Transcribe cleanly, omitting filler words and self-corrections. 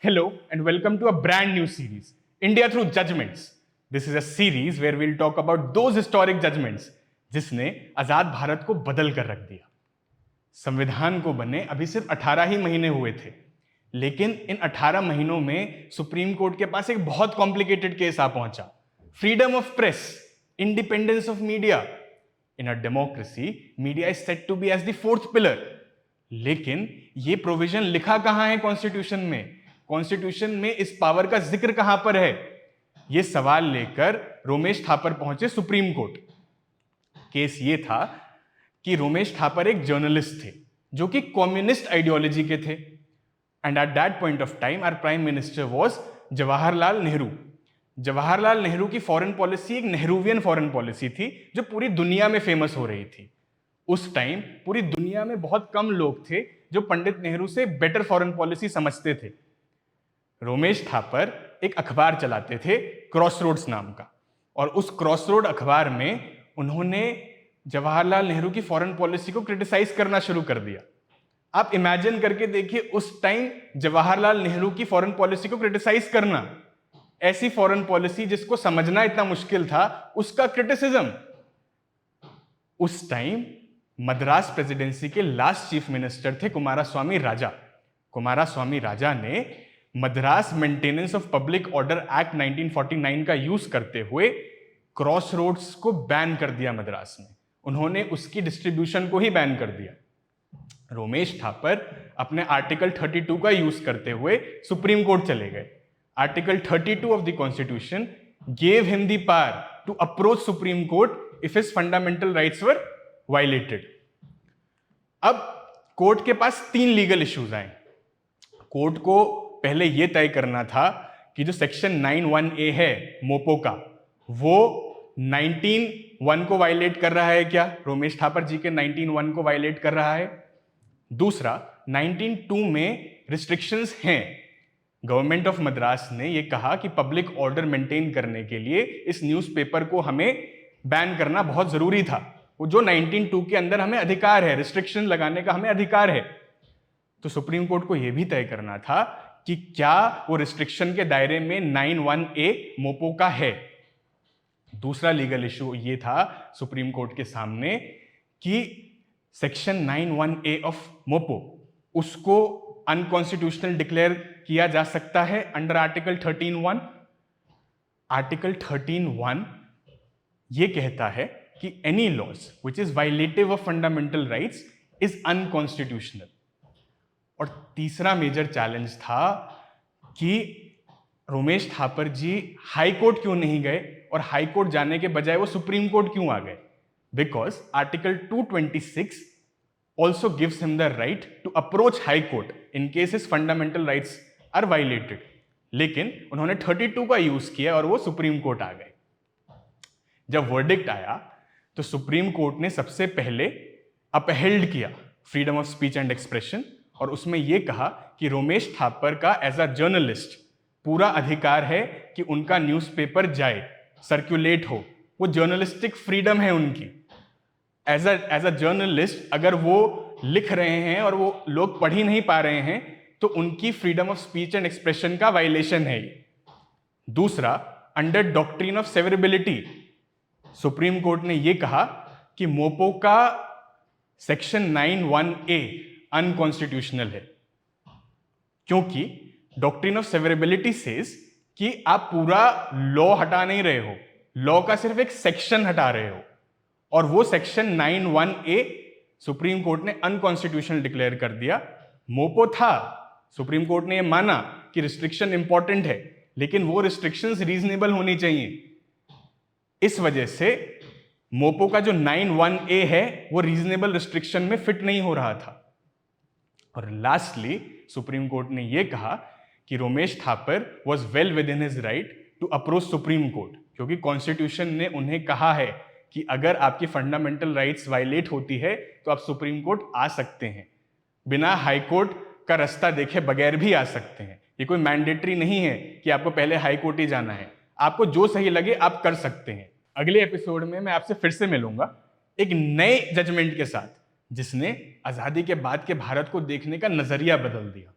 Hello and welcome to a brand new series, India Through Judgments. This is a series where we'll talk about those historic judgments जिसने आजाद भारत को बदल कर रख दिया। संविधान को बने अभी सिर्फ 18 ही महीने हुए थे, लेकिन इन 18 महीनों में सुप्रीम कोर्ट के पास एक बहुत कॉम्प्लिकेटेड केस आ पहुंचा। Freedom of press, independence of media. In a democracy media is said to be as the fourth pillar. लेकिन ये प्रोविजन लिखा कहां है कॉन्स्टिट्यूशन में? कॉन्स्टिट्यूशन में इस पावर का जिक्र कहां पर है? ये सवाल लेकर रोमेश थापर पहुंचे सुप्रीम कोर्ट। केस ये था कि रोमेश थापर एक जर्नलिस्ट थे जो कि कम्युनिस्ट आइडियोलॉजी के थे, and at that point of time our prime minister was Jawaharlal Nehru. Jawaharlal Nehru की फॉरेन पॉलिसी एक नेहरूवियन फॉरेन पॉलिसी थी जो पूरी दुनिया में फेमस हो रही थी। उस टाइम पूरी दुनिया में बहुत कम लोग थे जो पंडित नेहरू से बेटर फॉरेन पॉलिसी समझते थे। रोमेश थापर एक अखबार चलाते थे क्रॉसरोड्स नाम का, और उस क्रॉसरोड अखबार में उन्होंने जवाहरलाल नेहरू की फॉरेन पॉलिसी को क्रिटिसाइज करना शुरू कर दिया। आप इमेजिन करके देखिए, उस टाइम जवाहरलाल नेहरू की फॉरेन पॉलिसी को क्रिटिसाइज करना, ऐसी फॉरेन पॉलिसी जिसको समझना इतना मुश्किल था, उसका क्रिटिसिज्म। उस टाइम मद्रास प्रेसिडेंसी के लास्ट चीफ मिनिस्टर थे कुमारास्वामी राजा। कुमारास्वामी राजा ने Madras maintenance of public order act 1949 का यूज करते हुए क्रॉसरोड्स को बैन कर दिया मद्रास में। उन्होंने उसकी डिस्ट्रीब्यूशन को ही बैन कर दिया। रोमेश थापर अपने आर्टिकल 32 का यूज करते हुए सुप्रीम कोर्ट चले गए। Article 32 of the constitution gave him the power to approach Supreme Court if his fundamental rights were violated. अब कोर्ट के पास 3 लीगल इश्यूज आए। कोर्ट को पहले यह तय करना था कि जो सेक्शन 91A है मोपो का, वो 19(1) को वायलेट कर रहा है क्या? रोमेश थापर जी के 19(1) को वायलेट कर रहा है। दूसरा, 19(2) में रिस्ट्रिक्शंस हैं। गवर्नमेंट ऑफ मद्रास ने यह कहा कि पब्लिक ऑर्डर मेंटेन करने के लिए इस न्यूज़पेपर को हमें बैन करना बहुत जरूरी था। वो जो 19(2) के अंदर हमें अधिकार है, रिस्ट्रिक्शन लगाने का हमें अधिकार है। तो सुप्रीम कोर्ट को यह भी तय करना था कि क्या वो रिस्ट्रिक्शन के दायरे में 91A मोपो का है। दूसरा लीगल इशू ये था सुप्रीम कोर्ट के सामने कि सेक्शन 91A ऑफ मोपो, उसको अनकॉन्स्टिट्यूशनल डिक्लेयर किया जा सकता है अंडर आर्टिकल 13(1). आर्टिकल 13(1) ये कहता है कि any laws which is violative of fundamental rights is unconstitutional. और तीसरा मेजर चैलेंज था कि रोमेश थापर जी हाई कोर्ट क्यों नहीं गए, और हाई कोर्ट जाने के बजाय वो सुप्रीम कोर्ट क्यों आ गए? Because article 226 also gives him the right to approach high court in case his fundamental rights are violated. लेकिन उन्होंने 32 का यूज किया और वो सुप्रीम कोर्ट आ गए। जब वर्डिक्ट आया तो सुप्रीम कोर्ट ने सबसे पहले अपहेल्ड किया freedom of speech and expression, और उसमें यह कहा कि रोमेश थापर का एज अ जर्नलिस्ट पूरा अधिकार है कि उनका न्यूज़पेपर जाए, सर्कुलेट हो। वो जर्नलिस्टिक फ्रीडम है उनकी। एज अ जर्नलिस्ट अगर वो लिख रहे हैं और वो लोग पढ़ ही नहीं पा रहे हैं तो उनकी freedom of speech and expression का वायलेशन है ये। दूसरा, under doctrine of severability supreme court ने यह कहा कि मोपो का सेक्शन 91A अनकॉन्स्टिट्यूशनल है, क्योंकि डॉक्ट्रिन ऑफ सेवरेबिलिटी सेज कि आप पूरा लॉ हटा नहीं रहे हो, लॉ का सिर्फ एक सेक्शन हटा रहे हो, और वो सेक्शन 91A सुप्रीम कोर्ट ने अनकॉन्स्टिट्यूशनल डिक्लेयर कर दिया। मोपो था, सुप्रीम कोर्ट ने यह माना कि रिस्ट्रिक्शन इंपॉर्टेंट है, लेकिन वो रिस्ट्रिक्शंस रीजनेबल होनी चाहिए। इस वजह से मोपो का जो 91A है वो रीजनेबल रिस्ट्रिक्शन में फिट नहीं हो रहा था। और लास्टली सुप्रीम कोर्ट ने यह कहा कि Romesh Thapar was well within his right to approach Supreme Court, क्योंकि कॉन्स्टिट्यूशन ने उन्हें कहा है कि अगर आपकी फंडामेंटल राइट्स वायलेट होती है तो आप सुप्रीम कोर्ट आ सकते हैं, बिना हाई कोर्ट का रास्ता देखे बगैर भी आ सकते हैं। ये कोई मैंडेटरी नहीं है कि आपको पहले हाई कोर्ट ही जाना है, आपको जो सही लगे आप कर सकते हैं। अगले एपिसोड में मैं आपसे फिर से मिलूंगा एक नए जजमेंट के साथ, जिसने आजादी के बाद के भारत को देखने का नजरिया बदल दिया।